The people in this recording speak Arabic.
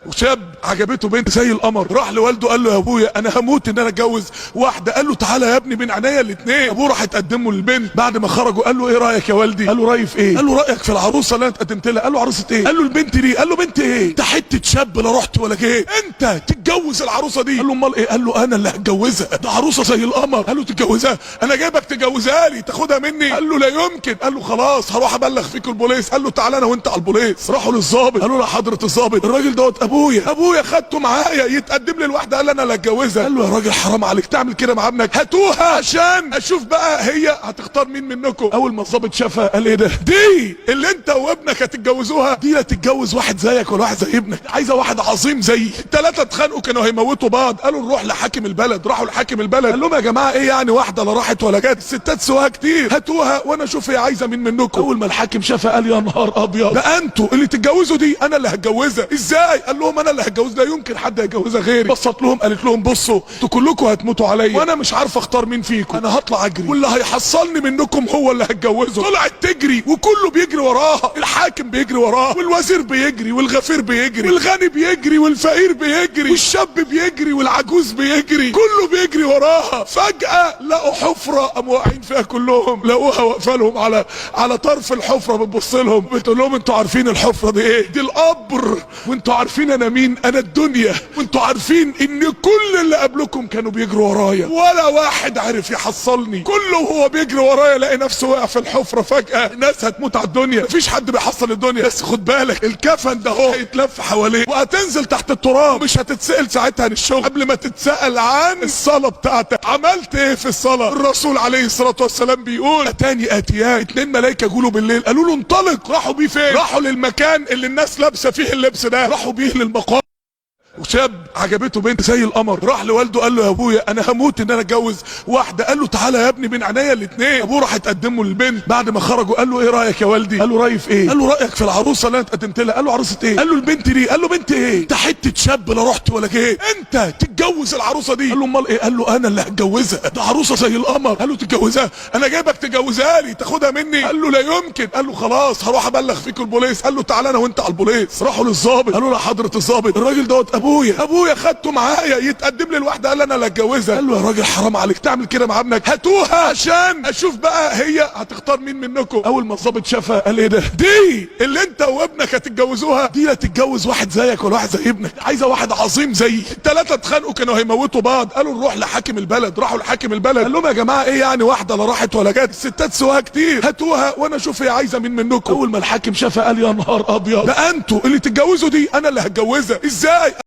وشاب عجبته بنت زي القمر، راح لوالده قال له يا ابويا انا هموت ان انا اتجوز واحده. قال له تعالى يا ابني من عينيا الاثنين. ابوه راح يتقدم له للبنت، بعد ما خرجوا قال له ايه رايك يا والدي؟ قال له رايي في ايه؟ قال له رايك في العروسه اللي انا اتقدمت لها. قال له عروسه ايه؟ قال له البنت دي. قال له بنت ايه؟ انت حته شاب لا رحت ولا جيت، انت تتجوز العروسه دي؟ قال له امال ايه؟ قال له انا اللي هتجوزها، ده عروسه زي القمر. قال له تتجوزها؟ انا جايبك تجوزها لي تاخدها مني؟ قال له لا يمكن. قال له خلاص هروح ابلغ فيك البوليس. قال له تعالى انا وانت على البوليس. راحوا للظابط قالوا له حضره الظابط الراجل دوت ابويا خدته معايا يتقدم لي الواحده قال انا اللي هتجوزها. قال له يا راجل حرام عليك تعمل كده مع ابنك، هاتوها عشان اشوف بقى هي هتختار مين منكم. اول ما الظابط شافها قال ايه ده؟ دي اللي انت وابنك هتتجوزوها؟ دي لا تتجوز واحد زيك ولا واحد زي ابنك، عايزه واحد عظيم زيي. الثلاثه اتخانقوا كانوا هيموتوا بعض، قالوا نروح لحاكم البلد. راحوا لحاكم البلد قال لهم يا جماعه ايه يعني واحده لا راحت ولا جت، الستات سواها كتير، هاتوها وانا اشوف هي عايزه مين منكم. اول ما الحاكم شافها قال يا نهار ابيض، ده انتوا اللي تتجوزوا دي؟ انا اللي هتجوزها ازاي؟ قال لهم انا اللي هتجوزها، لا يمكن حد هيتجوزها غيري. بصت لهم قالت لهم بصوا انتوا كلكم هتموتوا عليا وانا مش عارفه اختار مين فيكم، انا هطلع اجري واللي هيحصلني منكم هو اللي هتجوزه. طلعت تجري وكله بيجري وراها، الحاكم بيجري وراها والوزير بيجري والغفير بيجري والغني بيجري والفقير بيجري والشاب بيجري والعجوز بيجري، كله بيجري وراها. فجأة لقوا حفرة قاموا واقعين فيها كلهم، لقوها واقفه لهم على طرف الحفرة بتبص لهم بتقول لهم انتوا عارفين الحفرة دي ايه؟ دي القبر، وانتوا عارفين انا مين؟ انا الدنيا، وانتوا عارفين ان كل اللي قبلكم كانوا بيجروا ورايا ولا واحد عرف يحصلني، كله وهو بيجري ورايا لقى نفسه وقع في الحفرة. فجأة الناس هتموت على الدنيا، مفيش حد بيحصل الدنيا، بس خد بالك الكفن ده هو هيتلف حواليه وهتنزل تحت التراب، مش هتتسأل ساعتها عن الشغل قبل ما تتسأل عن الصلاة بتاعتك، عملت ايه في الصلاة؟ الرسول عليه الصلاة والسلام بيقول اتاني اتيان، اتنين ملايكة جولوا بالليل قالوا له انطلق. راحوا بيه فين؟ راحوا للمكان اللي الناس لابسة فيه اللبس ده، راحوا بيه للمقام. وشاب عجبته بنت زي القمر، راح لوالده قال له يا ابويا انا هموت ان انا اتجوز واحده. قال له تعالى يا ابني من عينيا الاثنين. ابوه راح يتقدم له للبنت، بعد ما خرجوا قال له ايه رايك يا والدي؟ قال له رايي في ايه؟ قال له رايك في العروسه اللي انا اتقدمت لها. قال له عروسه ايه؟ قال له البنت دي. قال له بنت ايه؟ انت حته شاب لا رحت ولا جيت، انت تتجوز العروسه دي؟ قال له امال ايه؟ قال له انا اللي هتجوزها، ده عروسه زي القمر. قال له تتجوزها؟ انا جايبك تجوزها لي تاخدها مني؟ قال له لا يمكن. قال له خلاص هروح ابلغ فيك البوليس. قال له تعالى انا وانت على البوليس. راحوا للظابط قالوا له حضره الظابط الراجل دوت ابويا خدته معايا يتقدم لي الواحده قال انا اللي هتجوزها. قال له يا راجل حرام عليك تعمل كده مع ابنك، هاتوها عشان اشوف بقى هي هتختار مين منكم. اول ما الظابط شافها قال ايه ده؟ دي اللي انت وابنك هتتجوزوها؟ دي لا تتجوز واحد زيك ولا واحد زي ابنك، عايزه واحد عظيم زيي. الثلاثه اتخانقوا كانوا هيموتوا بعض، قالوا نروح لحاكم البلد. راحوا لحاكم البلد قال لهم يا جماعه ايه يعني واحده لا راحت ولا جت، الستات سواها كتير، هاتوها وانا اشوف هي عايزه مين منكم. اول ما الحاكم شافها قال يا نهار ابيض، ده انتوا اللي تتجوزوا دي؟ انا اللي هتجوزها ازاي؟